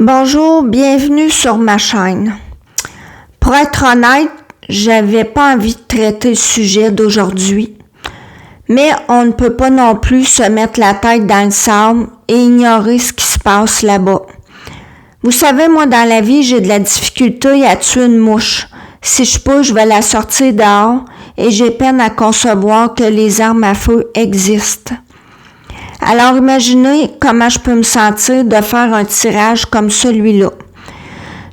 Bonjour, bienvenue sur ma chaîne. Pour être honnête, j'avais pas envie de traiter le sujet d'aujourd'hui, mais on ne peut pas non plus se mettre la tête dans le sable et ignorer ce qui se passe là-bas. Vous savez, moi dans la vie, j'ai de la difficulté à tuer une mouche. Si je peux, je vais la sortir dehors et j'ai peine à concevoir que les armes à feu existent. Alors imaginez comment je peux me sentir de faire un tirage comme celui-là.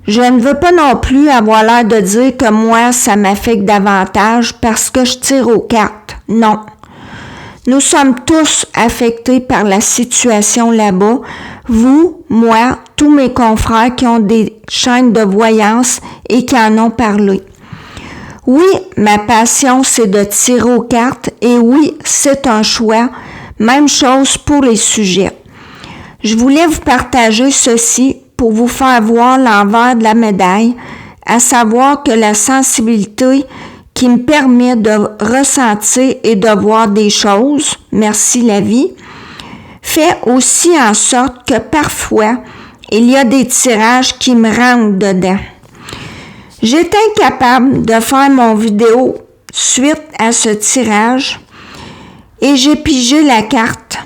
Je ne veux pas non plus avoir l'air de dire que moi, ça m'affecte davantage parce que je tire aux cartes. Non. Nous sommes tous affectés par la situation là-bas. Vous, moi, tous mes confrères qui ont des chaînes de voyance et qui en ont parlé. Oui, ma passion, c'est de tirer aux cartes et oui, c'est un choix. Même chose pour les sujets. Je voulais vous partager ceci pour vous faire voir l'envers de la médaille, à savoir que la sensibilité qui me permet de ressentir et de voir des choses, merci la vie, fait aussi en sorte que parfois, il y a des tirages qui me rentrent dedans. J'étais incapable de faire mon vidéo suite à ce tirage et j'ai pigé la carte.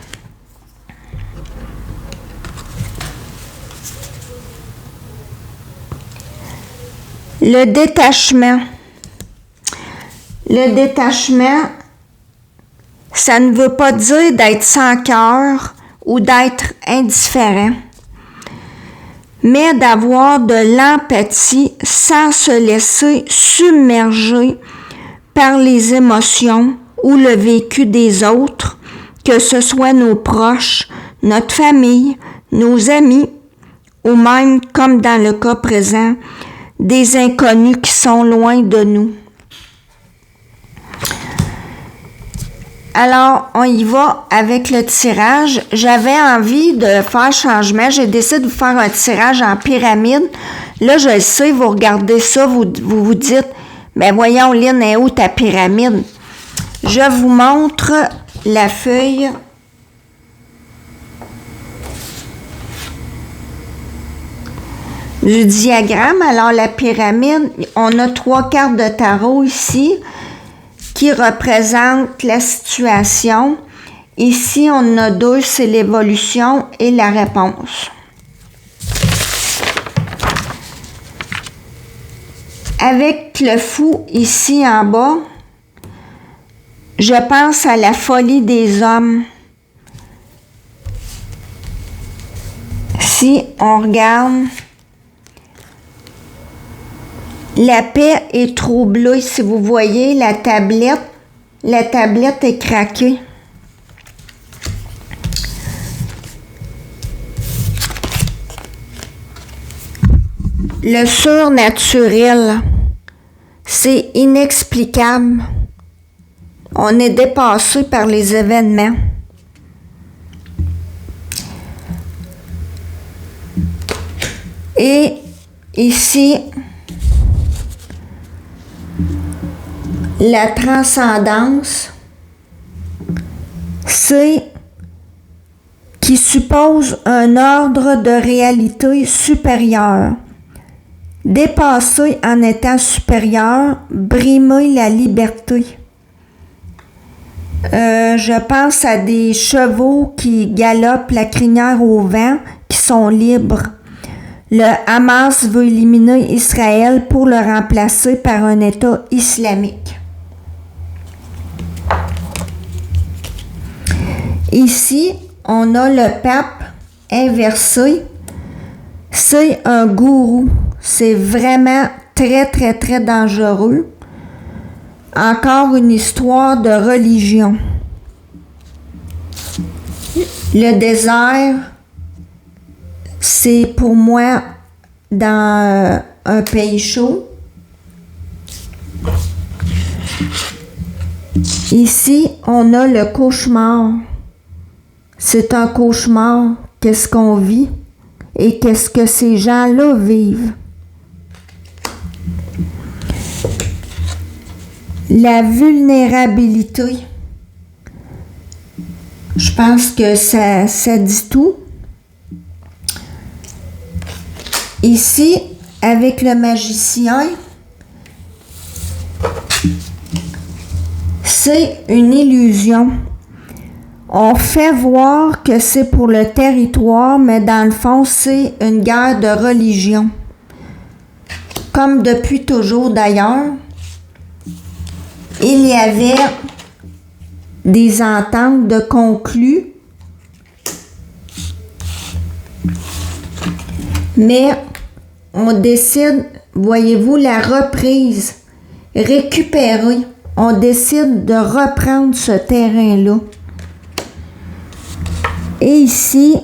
Le détachement. Le détachement, ça ne veut pas dire d'être sans cœur ou d'être indifférent, mais d'avoir de l'empathie sans se laisser submerger par les émotions ou le vécu des autres, que ce soit nos proches, notre famille, nos amis, ou même, comme dans le cas présent, des inconnus qui sont loin de nous. Alors, on y va avec le tirage. J'avais envie de faire changement. J'ai décidé de vous faire un tirage en pyramide. Là, je le sais, vous regardez ça, vous dites, ben voyons, Lynn, est où ta pyramide? Je vous montre la feuille du diagramme. Alors, la pyramide, on a 3 cartes de tarot ici qui représentent la situation. Ici, on en a 2, c'est l'évolution et la réponse. Avec le fou ici en bas, je pense à la folie des hommes. Si on regarde, la paix est troublée. Si vous voyez la tablette est craquée. Le surnaturel, c'est inexplicable. On est dépassé par les événements. Et ici, la transcendance, c'est qui suppose un ordre de réalité supérieur. Dépasser en étant supérieur, brimer la liberté. Je pense à des chevaux qui galopent la crinière au vent, qui sont libres. Le Hamas veut éliminer Israël pour le remplacer par un État islamique. Ici, on a le pape inversé. C'est un gourou. C'est vraiment très, très, très dangereux. Encore une histoire de religion. Le désert, c'est pour moi dans un pays chaud. Ici, on a le cauchemar. C'est un cauchemar. Qu'est-ce qu'on vit et qu'est-ce que ces gens-là vivent. La vulnérabilité. Je pense que ça dit tout. Ici, avec le magicien, c'est une illusion. On fait voir que c'est pour le territoire, mais dans le fond, c'est une guerre de religion. Comme depuis toujours d'ailleurs, il y avait des ententes de conclues, mais on décide, voyez-vous, la reprise, récupérer. On décide de reprendre ce terrain-là. Et ici,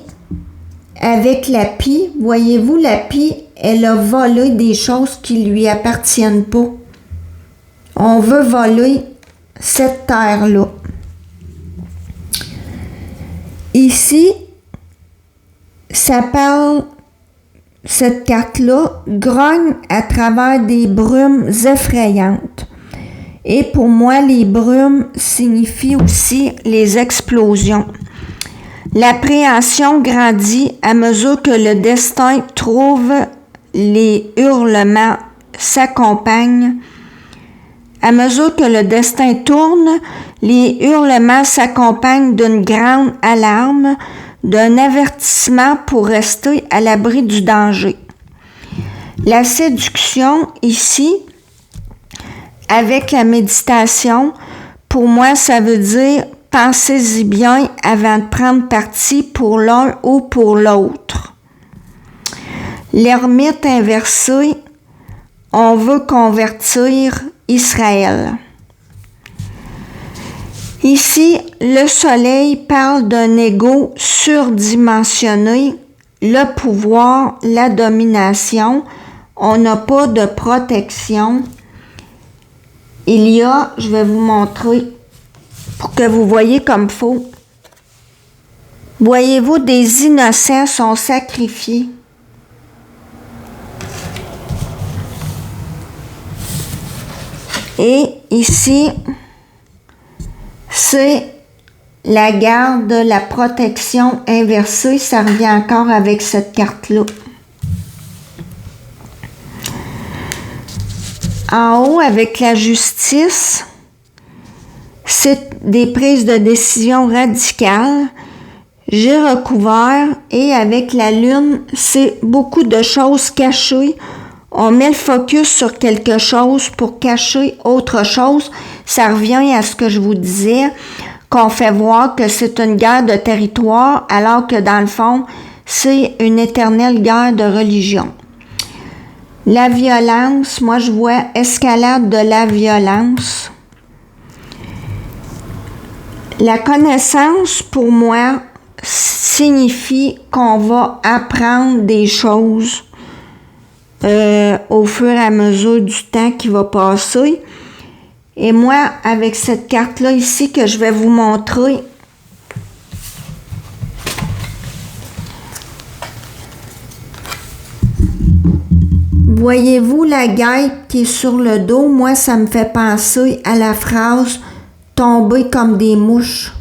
avec la pie, voyez-vous, la pie, elle a volé des choses qui ne lui appartiennent pas. On veut voler cette terre-là. Ici, ça parle, cette carte-là, grogne à travers des brumes effrayantes. Et pour moi, les brumes signifient aussi les explosions. L'appréhension grandit à mesure que le destin trouve, les hurlements s'accompagnent. À mesure que le destin tourne, les hurlements s'accompagnent d'une grande alarme, d'un avertissement pour rester à l'abri du danger. La séduction, ici, avec la méditation, pour moi, ça veut dire pensez-y bien avant de prendre parti pour l'un ou pour l'autre. L'ermite inversé, on veut convertir Israël. Ici, le soleil parle d'un ego surdimensionné, le pouvoir, la domination. On n'a pas de protection. Il y a, je vais vous montrer pour que vous voyez comme il faut. Voyez-vous, des innocents sont sacrifiés. Et ici, c'est la garde, la protection inversée. Ça revient encore avec cette carte-là. En haut, avec la justice, c'est des prises de décision radicales. J'ai recouvert et avec la lune, c'est beaucoup de choses cachées. On met le focus sur quelque chose pour cacher autre chose. Ça revient à ce que je vous disais, qu'on fait voir que c'est une guerre de territoire, alors que dans le fond, c'est une éternelle guerre de religion. La violence, moi je vois escalade de la violence. La connaissance, pour moi, signifie qu'on va apprendre des choses au fur et à mesure du temps qui va passer. Et moi, avec cette carte-là ici que je vais vous montrer, voyez-vous la guêpe qui est sur le dos? Moi, ça me fait penser à la phrase « tomber comme des mouches ».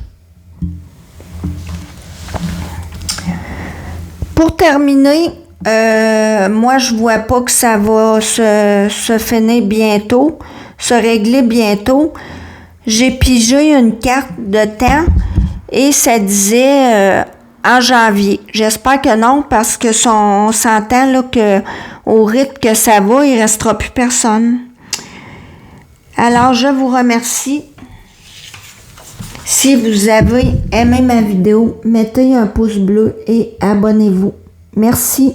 Pour terminer, moi, je vois pas que ça va se finir bientôt, se régler bientôt. J'ai pigé une carte de temps et ça disait en janvier. J'espère que non, parce que on s'entend là que au rythme que ça va, il ne restera plus personne. Alors, je vous remercie. Si vous avez aimé ma vidéo, mettez un pouce bleu et abonnez-vous. Merci.